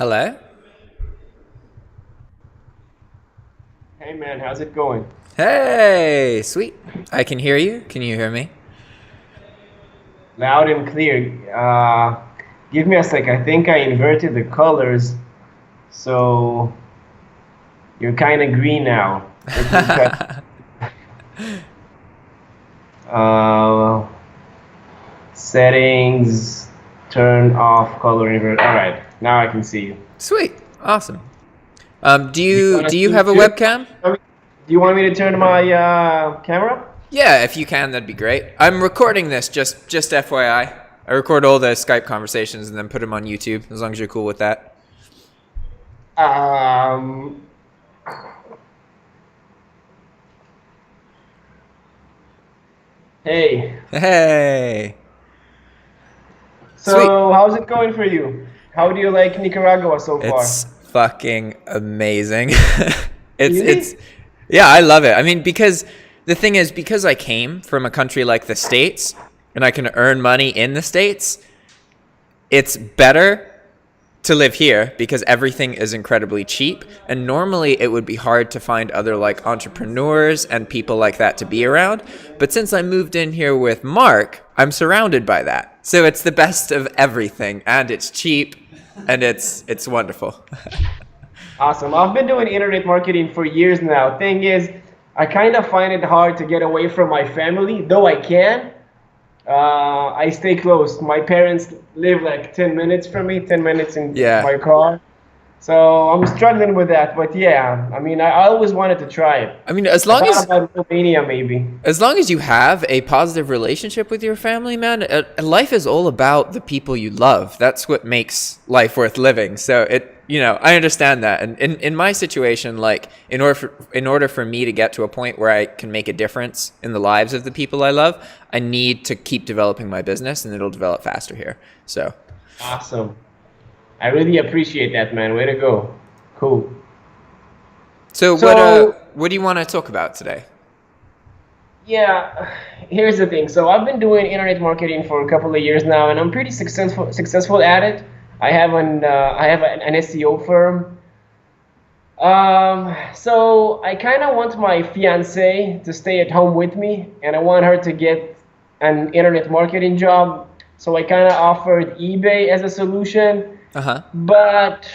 Hello? Hey man, how's it going? Hey, sweet. I can hear you. Can you hear me? Loud and clear. Give me a sec. I think I inverted the colors, so you're kind of green now. Let me try. Uh, Settings, turn off color invert. All right, now I can see you. Sweet. Awesome. Do Do you you want do to you see me have a too? webcam? Do you want me to turn my camera? Yeah, if you can, that'd be great. I'm recording this just FYI. I record all the Skype conversations and then put them on YouTube, as long as you're cool with that. Um, hey, Hey. Sweet. so how's it going for you? How do you like Nicaragua so It's far? fucking amazing. it's Really? yeah, I love it. I mean, because the thing is, because I came from a country like the States and I can earn money in the States, it's better to live here because everything is incredibly cheap, and normally it would be hard to find other like entrepreneurs and people like that to be around, but since I moved in here with Mark, I'm surrounded by that, so it's the best of everything, and it's cheap, and it's wonderful. Awesome. I've been doing internet marketing for years now. Thing is, I kind of find it hard to get away from my family, though I can. I stay close. My parents live like 10 minutes from me, 10 minutes in Yeah, my car. So I'm struggling with that. But yeah, I mean, I always wanted to try it. I mean, as I long thought as about Romania maybe. as long as you have a positive relationship with your family, man, life is all about the people you love. That's what makes life worth living. So I understand that. And in my situation, like in order for me to get to a point where I can make a difference in the lives of the people I love, I need to keep developing my business, and it'll develop faster here. So, Awesome. I really appreciate that, man. Way to go. Cool. so So what do you want to talk about today? yeah, here's the thing. So I've been doing internet marketing for a couple of years now, and I'm pretty successful at it. I have an SEO firm. So I kind of want my fiance to stay at home with me, and I want her to get an internet marketing job. So I kind of offered eBay as a solution, Uh-huh. but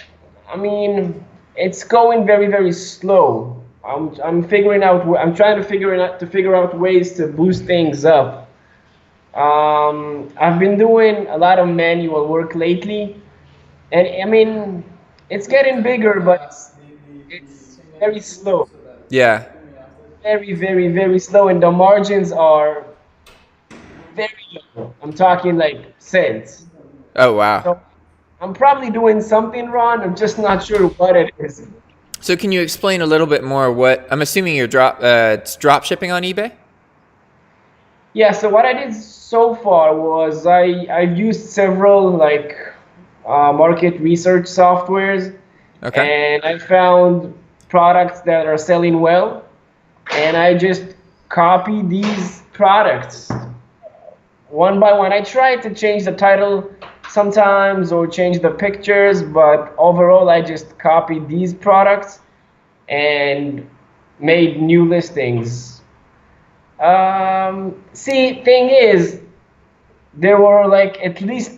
I mean, it's going very, very slow. I'm trying to figure out ways to boost things up. I've been doing a lot of manual work lately, and I mean, it's getting bigger, but it's very slow, Yeah. very, very, very slow, and the margins are very low. I'm talking like cents. Oh, wow. So I'm probably doing something wrong. I'm just not sure what it is. So can you explain a little bit more what I'm assuming you're it's drop shipping on eBay? Yeah, so what I did so far was I've used several like market research softwares, Okay. and I found products that are selling well, and I just copy these products one by one. I tried to change the title sometimes or change the pictures, but overall I just copied these products and made new listings. See, thing is, there were like at least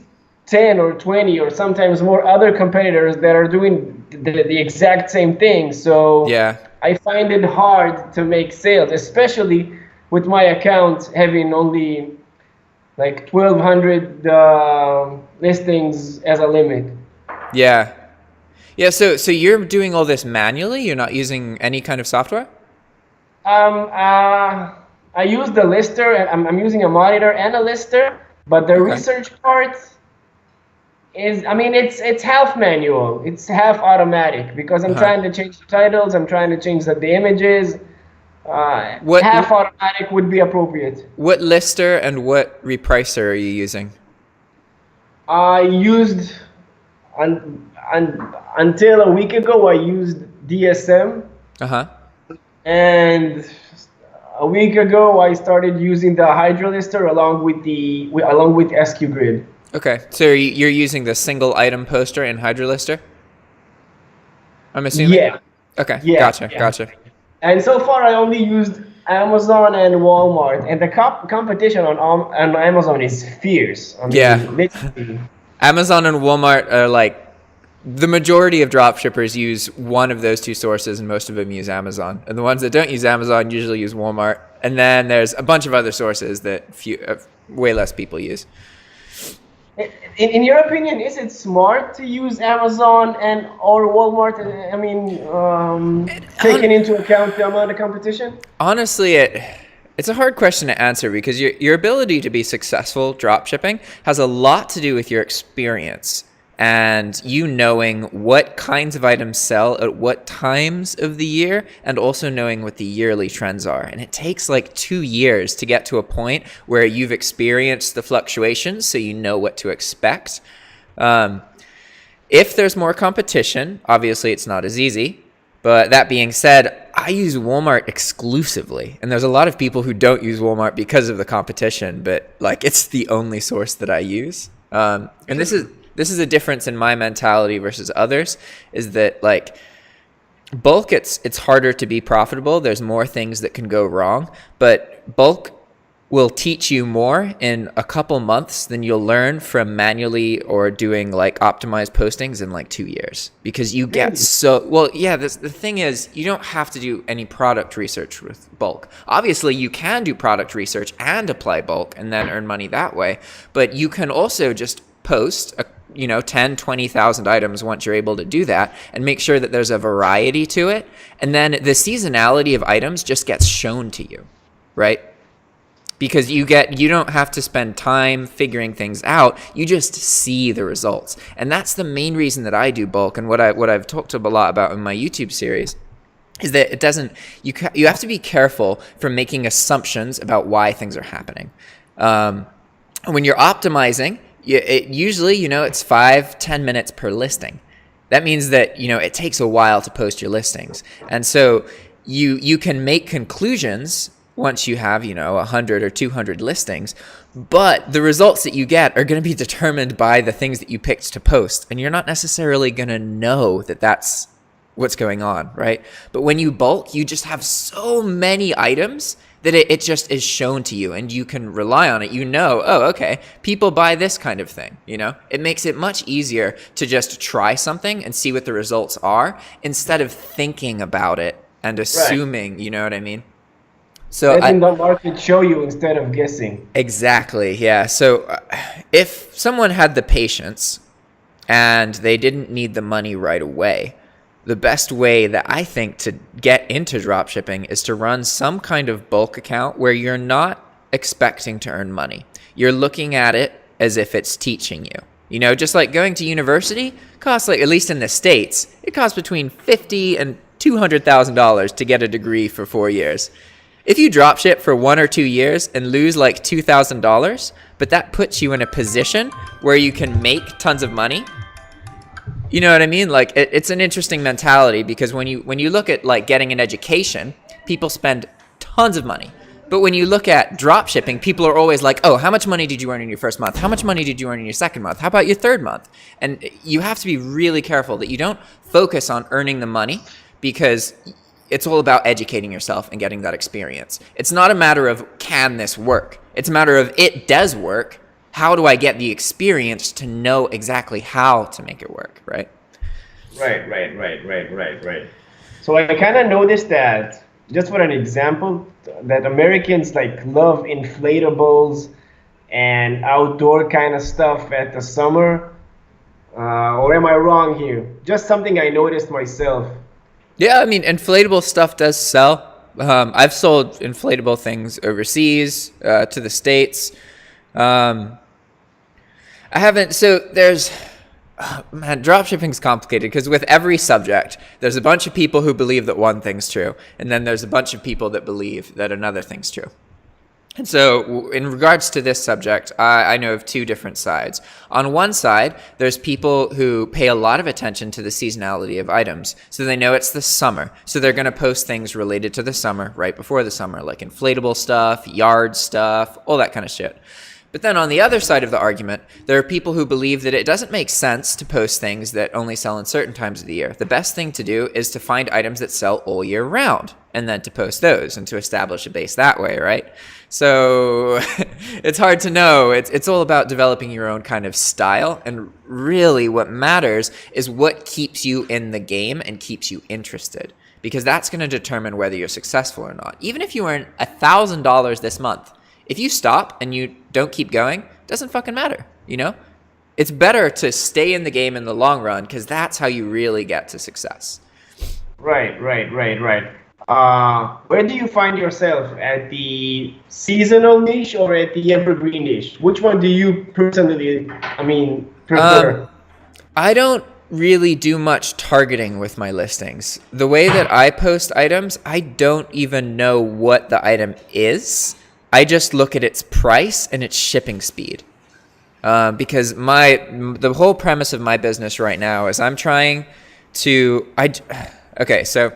10 or 20 or sometimes more other competitors that are doing the exact same thing. So Yeah. I find it hard to make sales, especially with my account having only like 1,200 listings as a limit. Yeah. Yeah, so you're doing all this manually? You're not using any kind of software? Um, uh, I use the lister, and I'm using a monitor and a lister, but the Okay. research part is, I mean, it's half manual, it's half automatic because I'm Uh-huh. trying to change the titles, I'm trying to change the images. What Half automatic would be appropriate. what lister and what repricer are you using? I used until a week ago. I used DSM, Uh-huh. and a week ago I started using the Hydra lister along with SKUgrid. Okay. So you're using the single item poster in Hydra lister? I'm assuming? Yeah, Okay, yeah, gotcha, yeah. gotcha. And so far, I only used Amazon and Walmart, and the competition on Amazon is fierce. I Yeah. mean, literally. Amazon and Walmart are like the majority of drop shippers use one of those two sources, and most of them use Amazon. And the ones that don't use Amazon usually use Walmart. And then there's a bunch of other sources that way less people use. In your opinion, is it smart to use Amazon and or Walmart? I mean, taking into account the amount of competition. Honestly, it's a hard question to answer because your ability to be successful drop shipping has a lot to do with your experience and you knowing what kinds of items sell at what times of the year, and also knowing what the yearly trends are. And it takes like 2 years to get to a point where you've experienced the fluctuations so you know what to expect. If there's more competition, obviously it's not as easy. But that being said, I use Walmart exclusively. And there's a lot of people who don't use Walmart because of the competition, but like it's the only source that I use. And this is a difference in my mentality versus others, is that like bulk, it's harder to be profitable. There's more things that can go wrong, but bulk will teach you more in a couple months than you'll learn from manually or doing like optimized postings in like 2 years, because you get so well. Yeah, the thing is, you don't have to do any product research with bulk. Obviously you can do product research and apply bulk and then earn money that way, but you can also just post 10, 20,000 items once you're able to do that, and make sure that there's a variety to it. And then the seasonality of items just gets shown to you, right? Because you don't have to spend time figuring things out. You just see the results. And that's the main reason that I do bulk, and what I've talked a lot about in my YouTube series is that it doesn't, you have to be careful from making assumptions about why things are happening. When you're optimizing, usually, it's 5-10 minutes per listing. That means that, it takes a while to post your listings. And so you can make conclusions once you have, 100 or 200 listings, but the results that you get are going to be determined by the things that you picked to post. And you're not necessarily going to know that that's what's going on, right? But when you bulk, you just have so many items that it just is shown to you, and you can rely on it. Oh, okay, people buy this kind of thing, It makes it much easier to just try something and see what the results are instead of thinking about it and assuming, right. You know what I mean? So letting the market show you instead of guessing. Exactly, yeah. So if someone had the patience and they didn't need the money right away, the best way that I think to get into dropshipping is to run some kind of bulk account where you're not expecting to earn money. You're looking at it as if it's teaching you. Just like going to university costs, like, at least in the States, it costs between $50,000 and $200,000 to get a degree for 4 years. If you dropship for 1 or 2 years and lose like $2,000, but that puts you in a position where you can make tons of money. You know what I mean? Like it's an interesting mentality, because when you look at like getting an education, people spend tons of money. But when you look at drop shipping, people are always like, oh, how much money did you earn in your first month? How much money did you earn in your second month? How about your third month? And you have to be really careful that you don't focus on earning the money, because it's all about educating yourself and getting that experience. It's not a matter of, can this work? It's a matter of, it does work. How do I get the experience to know exactly how to make it work, right? Right. So I kind of noticed that, just for an example, that Americans like love inflatables and outdoor kind of stuff at the summer. Or am I wrong here? Just something I noticed myself. Yeah, I mean, inflatable stuff does sell. I've sold inflatable things overseas, to the States. I haven't, so there's, dropshipping's complicated, because with every subject, there's a bunch of people who believe that one thing's true, and then there's a bunch of people that believe that another thing's true. And so in regards to this subject, I know of two different sides. On one side, there's people who pay a lot of attention to the seasonality of items. So they know it's the summer. So they're going to post things related to the summer right before the summer, like inflatable stuff, yard stuff, all that kind of shit. But then on the other side of the argument, there are people who believe that it doesn't make sense to post things that only sell in certain times of the year. The best thing to do is to find items that sell all year round and then to post those and to establish a base that way, right? So it's hard to know. It's all about developing your own kind of style. And really what matters is what keeps you in the game and keeps you interested, because that's going to determine whether you're successful or not. Even if you earn $1,000 this month, if you stop and you don't keep going, it doesn't fucking matter, you know? It's better to stay in the game in the long run, because that's how you really get to success. Right. Where do you find yourself? At the seasonal niche or at the evergreen niche? Which one do you personally, prefer? I don't really do much targeting with my listings. The way that I post items, I don't even know what the item is. I just look at its price and its shipping speed. Because the whole premise of my business right now is I'm trying to, so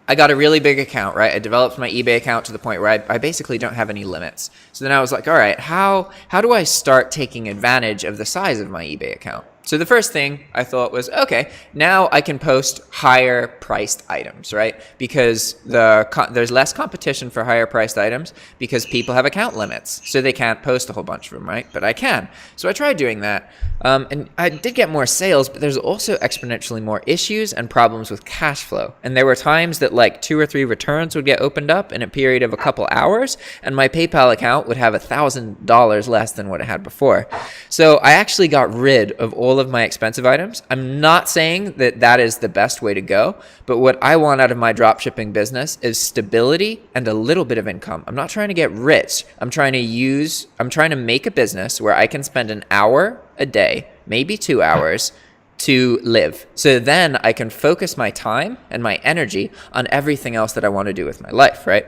I got a really big account, right? I developed my eBay account to the point where I basically don't have any limits. So then I was like, all right, how do I start taking advantage of the size of my eBay account? So the first thing I thought was, okay, now I can post higher priced items, right? Because there's less competition for higher priced items because people have account limits. So they can't post a whole bunch of them, right? But I can. So I tried doing that. And I did get more sales, but there's also exponentially more issues and problems with cash flow. And there were times that like 2 or 3 returns would get opened up in a period of a couple hours, and my PayPal account would have $1,000 less than what it had before. So I actually got rid of all of my expensive items. I'm not saying that that is the best way to go, but what I want out of my dropshipping business is stability and a little bit of income. I'm not trying to get rich. I'm trying to make a business where I can spend an hour a day, maybe 2 hours, to live. So then I can focus my time and my energy on everything else that I want to do with my life, right?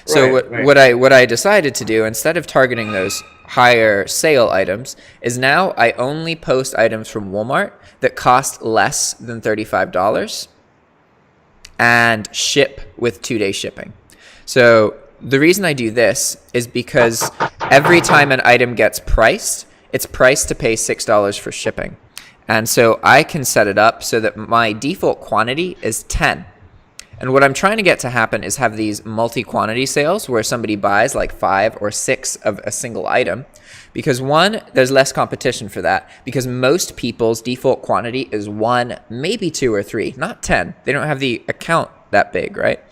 So what I decided to do, instead of targeting those higher sale items, is now I only post items from Walmart that cost less than $35 and ship with 2-day shipping. So the reason I do this is because every time an item gets priced, it's priced to pay $6 for shipping. And so I can set it up so that my default quantity is 10. And what I'm trying to get to happen is have these multi-quantity sales where somebody buys like 5 or 6 of a single item. Because one, there's less competition for that, because most people's default quantity is 1, maybe 2 or 3, not 10. They don't have the account that big, right?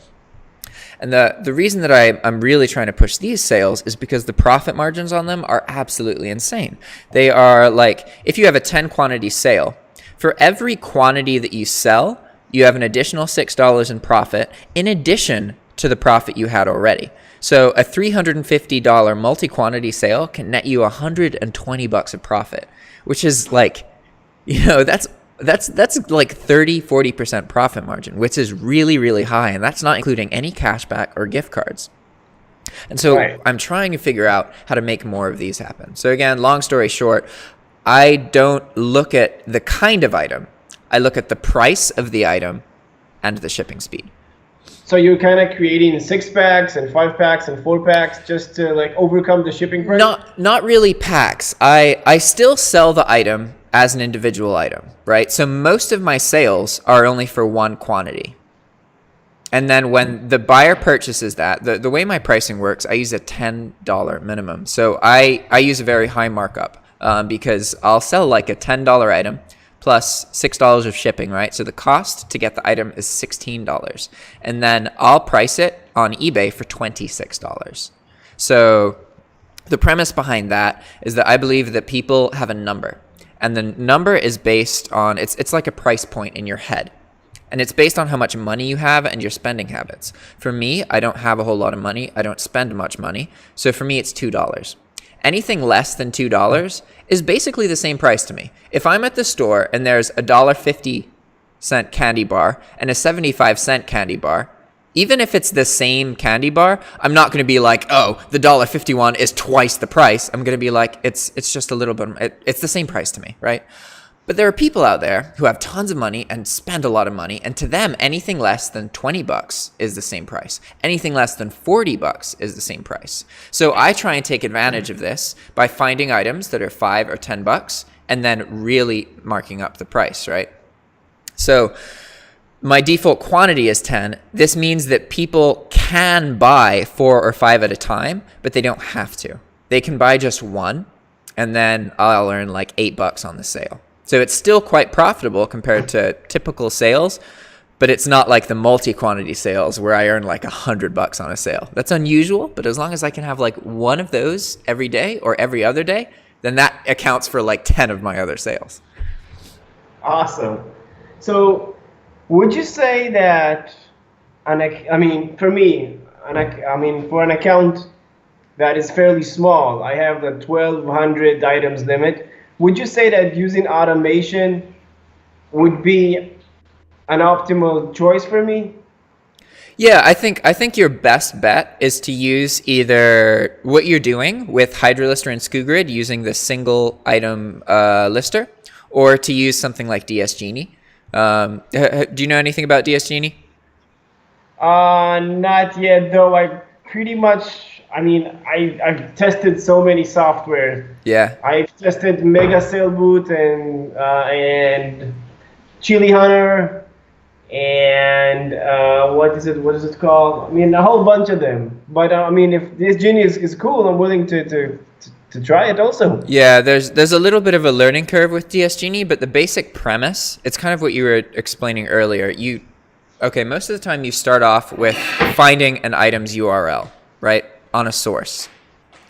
And the reason that I'm really trying to push these sales is because the profit margins on them are absolutely insane. They are like, if you have a 10 quantity sale, for every quantity that you sell, you have an additional $6 in profit in addition to the profit you had already. So a $350 multi-quantity sale can net you $120 of profit, which is like, that's like 30-40% profit margin, which is really, really high. And that's not including any cashback or gift cards. And so I'm trying to figure out how to make more of these happen. So again, long story short, I don't look at the kind of item. I look at the price of the item and the shipping speed. So you're kind of creating 6-packs and 5-packs and 4-packs just to like overcome the shipping price? Not really packs. I still sell the item as an individual item, right? So most of my sales are only for one quantity. And then when the buyer purchases that, the way my pricing works, I use a $10 minimum. So I use a very high markup because I'll sell like a $10 item plus $6 of shipping, right? So the cost to get the item is $16. And then I'll price it on eBay for $26. So the premise behind that is that I believe that people have a number. And the number is based on, it's like a price point in your head. And it's based on how much money you have and your spending habits. For me, I don't have a whole lot of money. I don't spend much money. So for me, it's $2. Anything less than $2 is basically the same price to me. If I'm at the store and there's a $1.50 candy bar and a 75-cent candy bar, even if it's the same candy bar, I'm not going to be like, oh, the $1.50 one is twice the price. I'm going to be like, it's just a little bit, it's the same price to me, right? But there are people out there who have tons of money and spend a lot of money, and to them, anything less than $20 is the same price. Anything less than $40 is the same price. So I try and take advantage of this by finding items that are $5 or $10 and then really marking up the price, right? So my default quantity is 10. This means that people can buy 4 or 5 at a time, but they don't have to. They can buy just one, and then I'll earn like $8 on the sale. So it's still quite profitable compared to typical sales, but it's not like the multi-quantity sales where I earn like $100 on a sale. That's unusual, but as long as I can have like one of those every day or every other day, then that accounts for like 10 of my other sales. Awesome. So would you say that, for me, for an account that is fairly small, I have the 1,200 items limit. Would you say that using automation would be an optimal choice for me? Yeah, I think your best bet is to use either what you're doing with Hydra Lister and SKUgrid using the single item lister, or to use something like DS Genie. Do you know anything about DS Genie? Not yet, though. I've tested so many software. Yeah. I've tested Mega Sailboot and Chili Hunter and what is it called? I mean, a whole bunch of them. But if this Genie is cool, I'm willing to try it also. Yeah, there's a little bit of a learning curve with DS Genie, but the basic premise, it's kind of what you were explaining earlier. Most of the time you start off with finding an item's URL, right, on a source,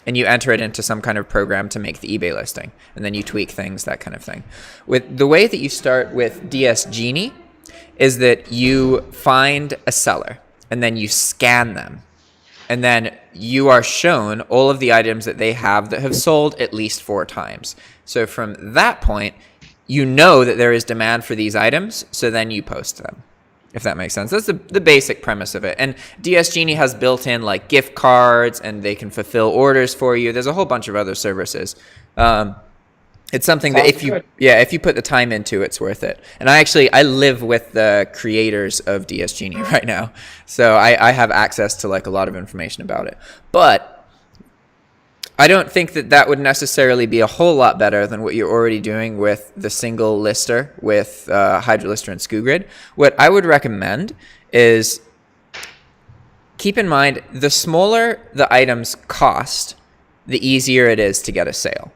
and you enter it into some kind of program to make the eBay listing, and then you tweak things, that kind of thing. With the way that you start with DS Genie is that you find a seller, and then you scan them, and then you are shown all of the items that they have that have sold at least 4 times. So from that point, you know that there is demand for these items, so then you post them, if that makes sense. That's the basic premise of it. And DS Genie has built-in like gift cards, and they can fulfill orders for you. There's a whole bunch of other services. It's something that if you put the time into, it's worth it. And I live with the creators of DS Genie right now, so I have access to like a lot of information about it. But I don't think that would necessarily be a whole lot better than what you're already doing with the single lister with Hydra Lister and SKUgrid. What I would recommend is keep in mind, the smaller the items cost, the easier it is to get a sale.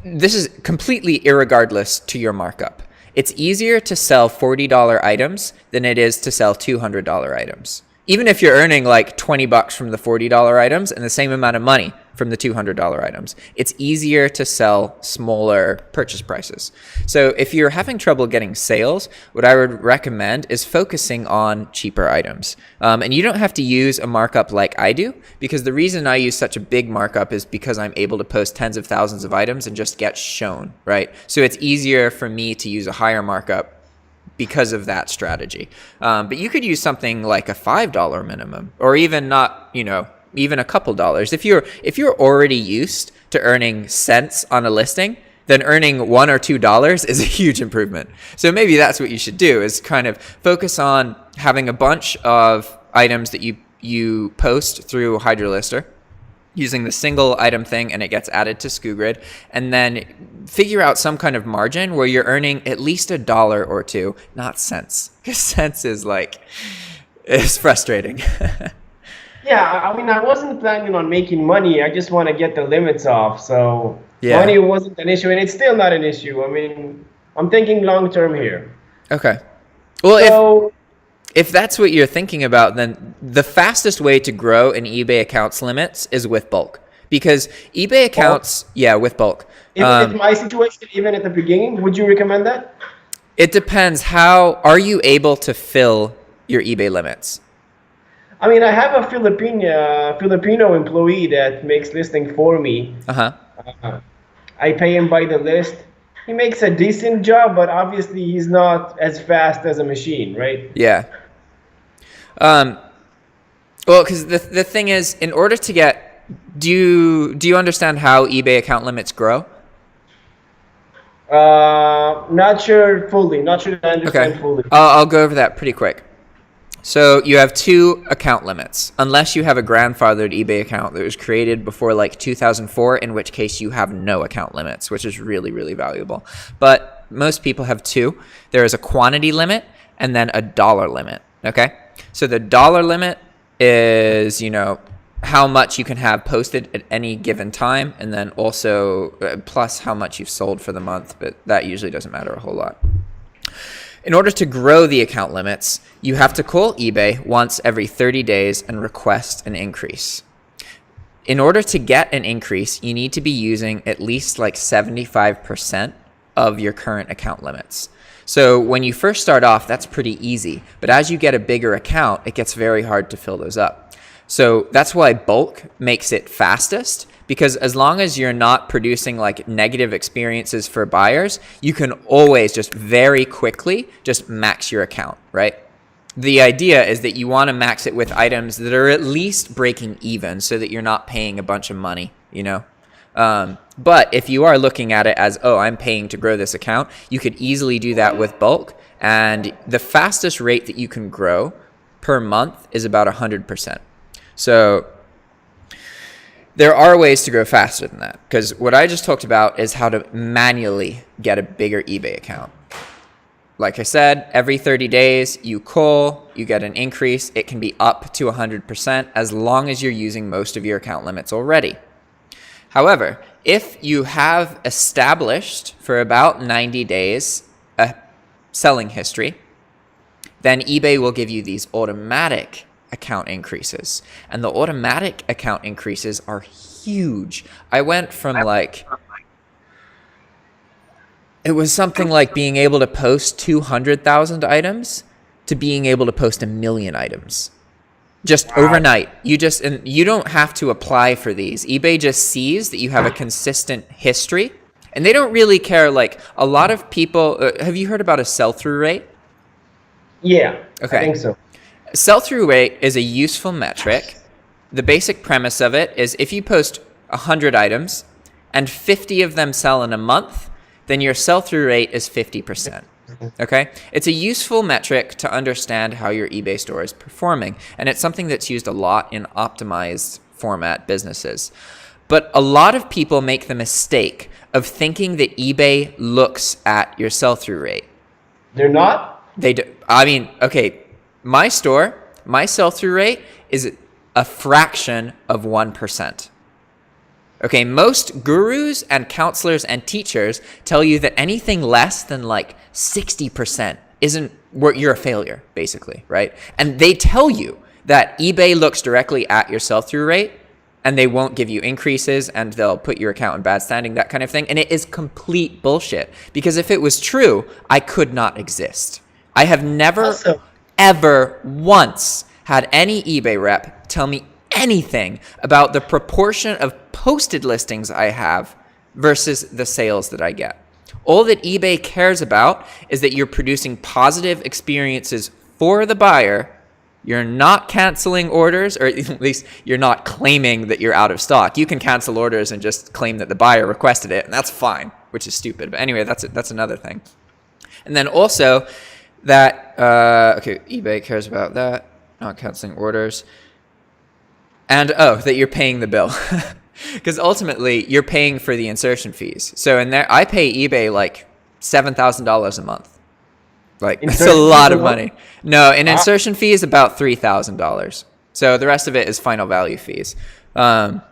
This is completely irregardless to your markup. It's easier to sell $40 items than it is to sell $200 items. Even if you're earning like $20 from the $40 items and the same amount of money from the $200 items, it's easier to sell smaller purchase prices. So if you're having trouble getting sales, what I would recommend is focusing on cheaper items. And you don't have to use a markup like I do, because the reason I use such a big markup is because I'm able to post tens of thousands of items and just get shown, right? So it's easier for me to use a higher markup because of that strategy. But you could use something like a $5 minimum, or even not, even a couple dollars. If you're already used to earning cents on a listing, then earning $1 or $2 is a huge improvement. So maybe that's what you should do, is kind of focus on having a bunch of items that you post through Hydra Lister using the single item thing, and it gets added to SKUgrid, and then figure out some kind of margin where you're earning at least $1 or $2, not cents, because cents is it's frustrating. Yeah, I wasn't planning on making money. I just want to get the limits off. So yeah. Money wasn't an issue, and it's still not an issue. I'm thinking long term here. Okay. Well, if that's what you're thinking about, then the fastest way to grow an eBay account's limits is with bulk. Because eBay accounts, with bulk. In my situation, even at the beginning, would you recommend that? It depends. How are you able to fill your eBay limits? I have a Filipino employee that makes listing for me. I pay him by the list. He makes a decent job, but obviously he's not as fast as a machine, right? Yeah. Well, because the thing is, in order to get, do you understand how eBay account limits grow? Not sure fully. Not sure I understand Okay. fully. I'll go over that pretty quick. So you have 2 account limits, unless you have a grandfathered eBay account that was created before like 2004, in which case you have no account limits, which is really, really valuable. But most people have 2. There is a quantity limit and then a dollar limit. Okay. So the dollar limit is, how much you can have posted at any given time, and then also plus how much you've sold for the month, but that usually doesn't matter a whole lot. In order to grow the account limits, you have to call eBay once every 30 days and request an increase. In order to get an increase, you need to be using at least like 75% of your current account limits. So when you first start off, that's pretty easy. But as you get a bigger account, it gets very hard to fill those up. So that's why bulk makes it fastest, because as long as you're not producing like negative experiences for buyers, you can always just very quickly just max your account, right? The idea is that you want to max it with items that are at least breaking even so that you're not paying a bunch of money, But if you are looking at it as, oh, I'm paying to grow this account, you could easily do that with bulk. And the fastest rate that you can grow per month is about 100%. So there are ways to grow faster than that, because what I just talked about is how to manually get a bigger eBay account. Like I said, every 30 days you call, you get an increase. It can be up to 100% as long as you're using most of your account limits already. However, if you have established for about 90 days a selling history, then eBay will give you these automatic account increases. And the automatic account increases are huge. I went from it was something like being able to post 200,000 items to being able to post 1 million items. Just overnight. And you don't have to apply for these. eBay just sees that you have a consistent history, and they don't really care. Like a lot of people, have you heard about a sell-through rate? Yeah, Okay. I think so. Sell-through rate is a useful metric. The basic premise of it is if you post 100 items and 50 of them sell in a month, then your sell-through rate is 50%. Okay? It's a useful metric to understand how your eBay store is performing, and it's something that's used a lot in optimized format businesses. But a lot of people make the mistake of thinking that eBay looks at your sell-through rate. They're not? They do. I mean, okay, my store, my sell-through rate is a fraction of 1%. Okay, most gurus and counselors and teachers tell you that anything less than like 60% isn't where you're a failure, basically, right? And they tell you that eBay looks directly at your sell-through rate and they won't give you increases and they'll put your account in bad standing, that kind of thing. And it is complete bullshit, because if it was true, I could not exist. I have never, ever once had any eBay rep tell me anything about the proportion of posted listings I have versus the sales that I get. All that eBay cares about is that you're producing positive experiences for the buyer. You're not canceling orders, or at least you're not claiming that you're out of stock. You can cancel orders and just claim that the buyer requested it, and that's fine, which is stupid. But anyway, that's another thing. And then also that, eBay cares about that, not canceling orders. And, that you're paying the bill. Because ultimately, you're paying for the insertion fees. So in there, I pay eBay like $7,000 a month. Like, it's a lot of money. No, an insertion fee is about $3,000. So the rest of it is final value fees. But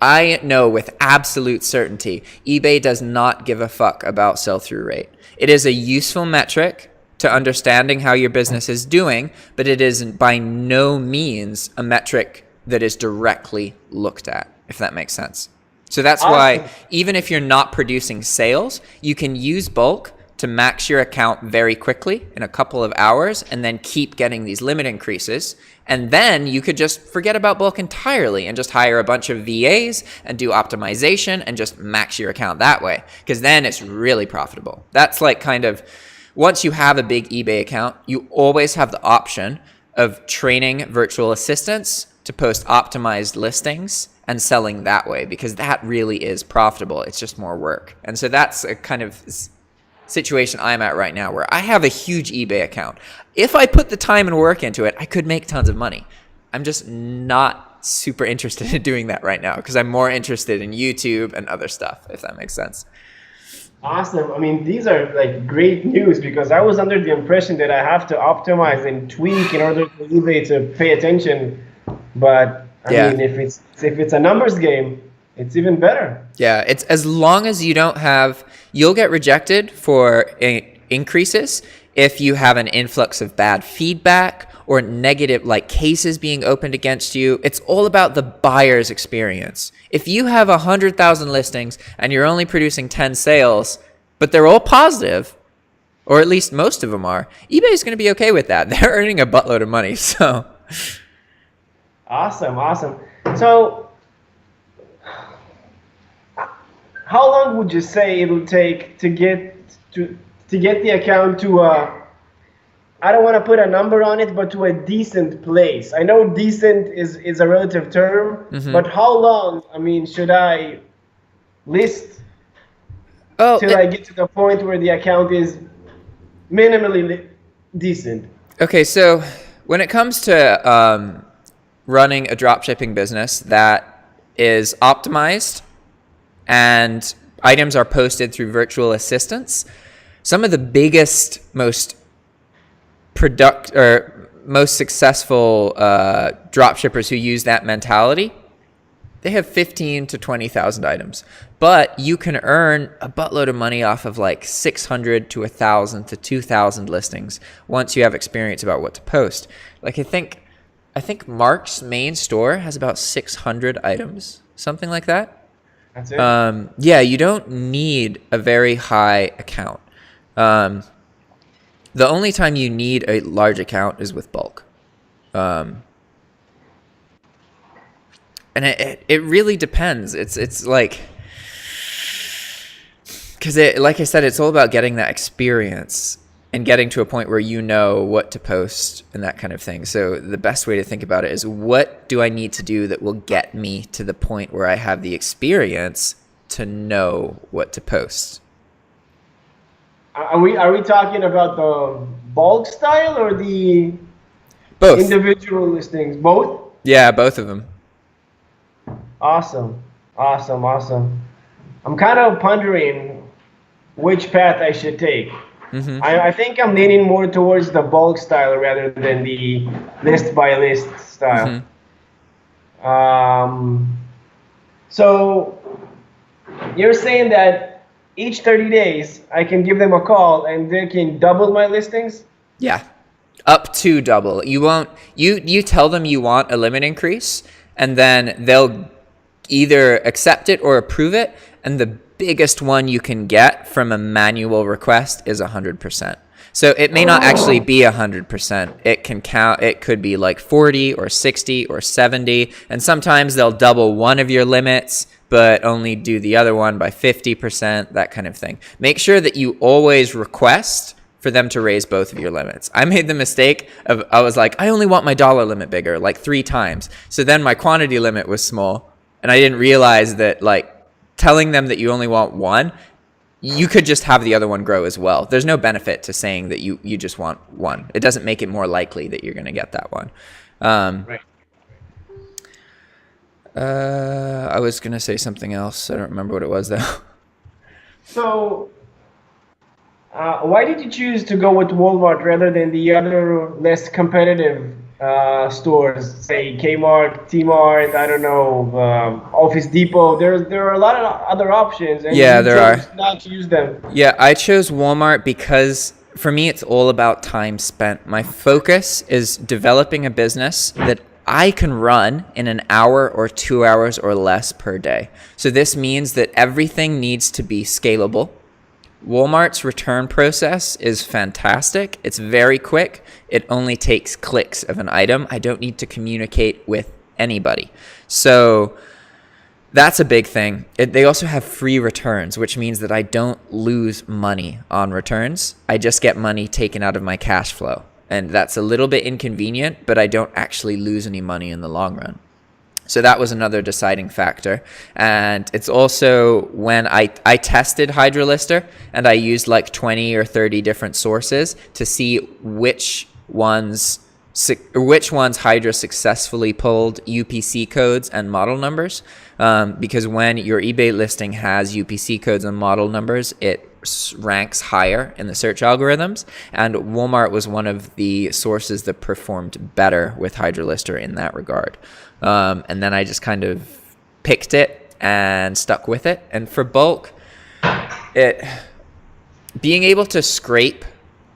I know with absolute certainty, eBay does not give a fuck about sell-through rate. It is a useful metric to understanding how your business is doing, but it is by no means a metric that is directly looked at, if that makes sense. So that's why even if you're not producing sales, you can use bulk to max your account very quickly in a couple of hours and then keep getting these limit increases. And then you could just forget about bulk entirely and just hire a bunch of VAs and do optimization and just max your account that way, because then it's really profitable. That's like kind of, once you have a big eBay account, you always have the option of training virtual assistants to post optimized listings and selling that way, because that really is profitable. It's just more work. And so that's a kind of situation I'm at right now, where I have a huge eBay account. If I put the time and work into it, I could make tons of money. I'm just not super interested in doing that right now, because I'm more interested in YouTube and other stuff, if that makes sense. Awesome. I mean, these are like great news, because I was under the impression that I have to optimize and tweak in order for eBay to pay attention. But I mean, if it's a numbers game, it's even better. Yeah, it's as long as you don't have, you'll get rejected for increases if you have an influx of bad feedback or negative like cases being opened against you. It's all about the buyer's experience. If you have 100,000 listings and you're only producing 10 sales, but they're all positive, or at least most of them are, eBay is going to be okay with that. They're earning a buttload of money. So awesome. So how long would you say it'll take to get the account to I don't want to put a number on it, but to a decent place? I know decent is a relative term, but how long, I mean, should I list till I get to the point where the account is minimally decent? Okay, so when it comes to running a dropshipping business that is optimized and items are posted through virtual assistants, some of the biggest, most successful dropshippers who use that mentality, they have 15 to 20,000 items, but you can earn a buttload of money off of like 600 to 1,000 to 2,000 listings once you have experience about what to post. Like I think Marc's main store has about 600 items, something like that. That's it. Yeah, you don't need a very high account. The only time you need a large account is with bulk. And it really depends. It's like, because like I said, it's all about getting that experience and getting to a point where you know what to post and that kind of thing. So the best way to think about it is, what do I need to do that will get me to the point where I have the experience to know what to post? Are we talking about the bulk style or the both individual listings? Both? Yeah, both of them. Awesome. I'm kind of pondering which path I should take. I think I'm leaning more towards the bulk style rather than the list by list style. So you're saying that each 30 days I can give them a call and they can double my listings? Yeah, up to double. You tell them you want a limit increase, and then they'll either accept it or approve it. And the biggest one you can get from a manual request is 100%. So it may not actually be 100%. It can count. It could be like 40 or 60 or 70. And sometimes they'll double one of your limits, but only do the other one by 50%, that kind of thing. Make sure that you always request for them to raise both of your limits. I made the mistake of, I was like, I only want my dollar limit bigger, like 3 times. So then my quantity limit was small. And I didn't realize that, like, telling them that you only want one, you could just have the other one grow as well. There's no benefit to saying that you just want one. It doesn't make it more likely that you're going to get that one. Right. I was going to say something else. I don't remember what it was, though. So why did you choose to go with Walmart rather than the other less competitive stores, say Kmart, T-Mart, I don't know, Office Depot? There are a lot of other options, and yeah, there are. Not to use them. Yeah, I chose Walmart because for me it's all about time spent. My focus is developing a business that I can run in an hour or 2 hours or less per day. So this means that everything needs to be scalable. Walmart's return process is fantastic. It's very quick. It only takes clicks of an item. I don't need to communicate with anybody. So that's a big thing. They also have free returns, which means that I don't lose money on returns. I just get money taken out of my cash flow. And that's a little bit inconvenient, but I don't actually lose any money in the long run. So that was another deciding factor. And it's also when I tested Hydra Lister, and I used like 20 or 30 different sources to see which ones Hydra successfully pulled UPC codes and model numbers. Because when your eBay listing has UPC codes and model numbers, it ranks higher in the search algorithms. And Walmart was one of the sources that performed better with Hydra Lister in that regard. And then I just kind of picked it and stuck with it. And for bulk, being able to scrape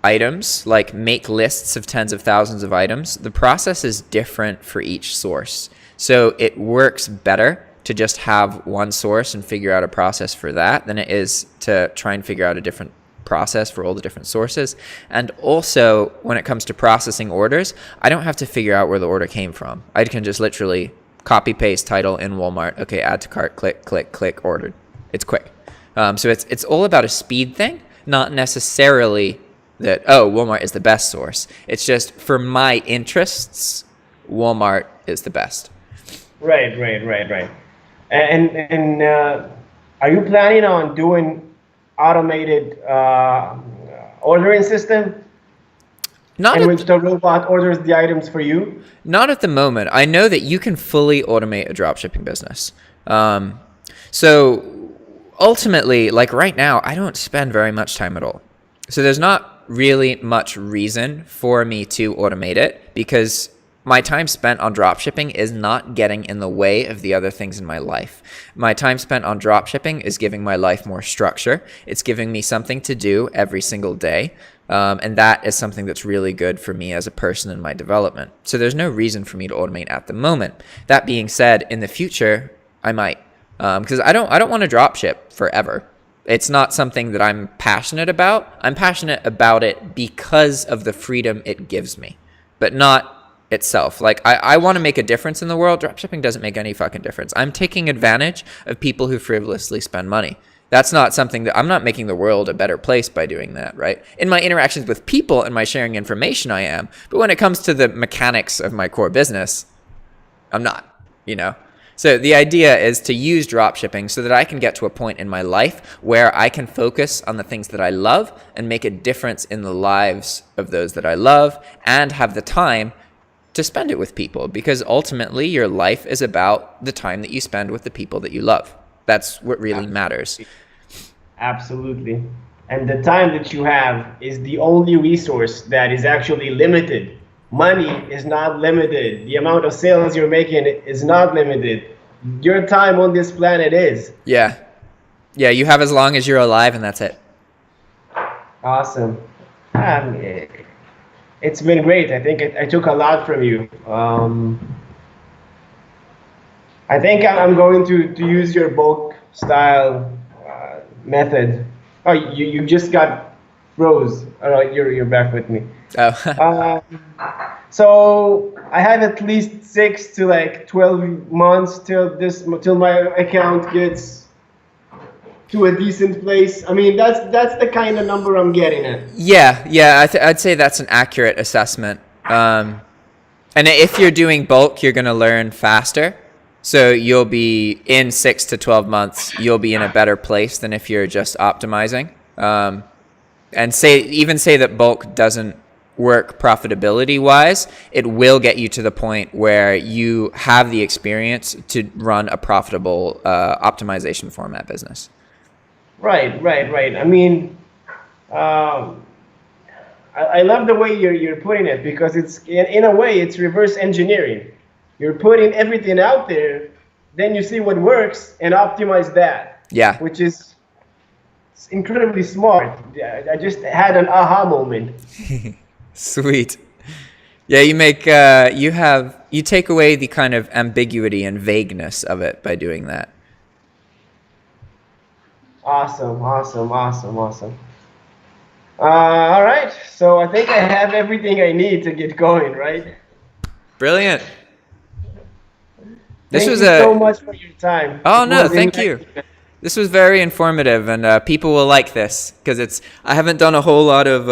items, like make lists of tens of thousands of items, the process is different for each source. So it works better to just have one source and figure out a process for that than it is to try and figure out a different process for all the different sources. And also, when it comes to processing orders, I don't have to figure out where the order came from. I can just literally copy paste title in Walmart. Okay, add to cart, click, click, click, ordered. It's quick. So it's all about a speed thing, not necessarily that, oh, Walmart is the best source. It's just for my interests, Walmart is the best. Right. And are you planning on doing automated ordering system? Not in which the robot orders the items for you? Not at the moment. I know that you can fully automate a dropshipping business. So ultimately, like right now, I don't spend very much time at all. So there's not really much reason for me to automate it, because my time spent on dropshipping is not getting in the way of the other things in my life. My time spent on dropshipping is giving my life more structure. It's giving me something to do every single day. And that is something that's really good for me as a person in my development. So there's no reason for me to automate at the moment. That being said, in the future, I might. Because I don't want to dropship forever. It's not something that I'm passionate about. I'm passionate about it because of the freedom it gives me, but not itself. Like I want to make a difference in the world. Dropshipping doesn't make any fucking difference. I'm taking advantage of people who frivolously spend money. That's not something that I'm not making the world a better place by doing that, right? In my interactions with people and my sharing information, I am. But when it comes to the mechanics of my core business, I'm not, you know? So the idea is to use dropshipping so that I can get to a point in my life where I can focus on the things that I love and make a difference in the lives of those that I love, and have the time to spend it with people, because ultimately your life is about the time that you spend with the people that you love. That's what really matters. Absolutely. And the time that you have is the only resource that is actually limited. Money is not limited. The amount of sales you're making is not limited. Your time on this planet is. Yeah. Yeah, you have as long as you're alive, and that's it. Awesome. It's been great. I think I took a lot from you. I think I'm going to use your bulk style method. Oh, you just got froze. Oh, you're back with me. Oh. So I have at least 6 to like 12 months till my account gets to a decent place. I mean, that's the kind of number I'm getting at. Yeah. I'd say that's an accurate assessment. And if you're doing bulk, you're going to learn faster. So you'll be in 6 to 12 months, you'll be in a better place than if you're just optimizing. And say that bulk doesn't work profitability wise, it will get you to the point where you have the experience to run a profitable optimization format business. Right. I mean, I love the way you're putting it, because it's in a way it's reverse engineering. You're putting everything out there, then you see what works and optimize that. Yeah. Which is incredibly smart. I just had an aha moment. Sweet. Yeah, you take away the kind of ambiguity and vagueness of it by doing that. Awesome. All right, so I think I have everything I need to get going, right? Brilliant. Thank you so much for your time. Oh, no, thank you. This was very informative, and people will like this, because I haven't done a whole lot of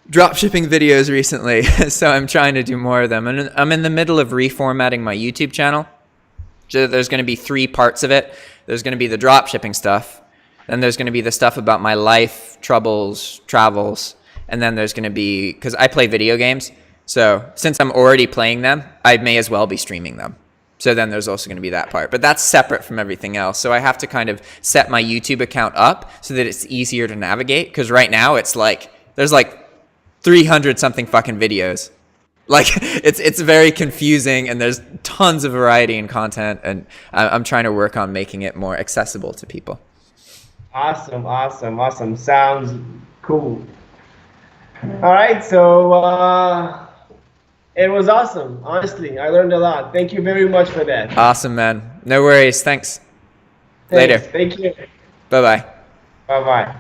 dropshipping videos recently, so I'm trying to do more of them. And I'm in the middle of reformatting my YouTube channel, There's going to be 3 parts of it. There's going to be the drop shipping stuff. Then there's going to be the stuff about my life, troubles, travels. And then there's going to be, because I play video games. So since I'm already playing them, I may as well be streaming them. So then there's also going to be that part. But that's separate from everything else. So I have to kind of set my YouTube account up so that it's easier to navigate. Because right now it's like, there's like 300 something fucking videos. Like it's very confusing, and there's tons of variety in content, and I'm trying to work on making it more accessible to people. Awesome, awesome, awesome. Sounds cool. All right, so it was awesome. Honestly, I learned a lot. Thank you very much for that. Awesome, man. No worries. Thanks. Later. Thank you. Bye-bye. Bye-bye.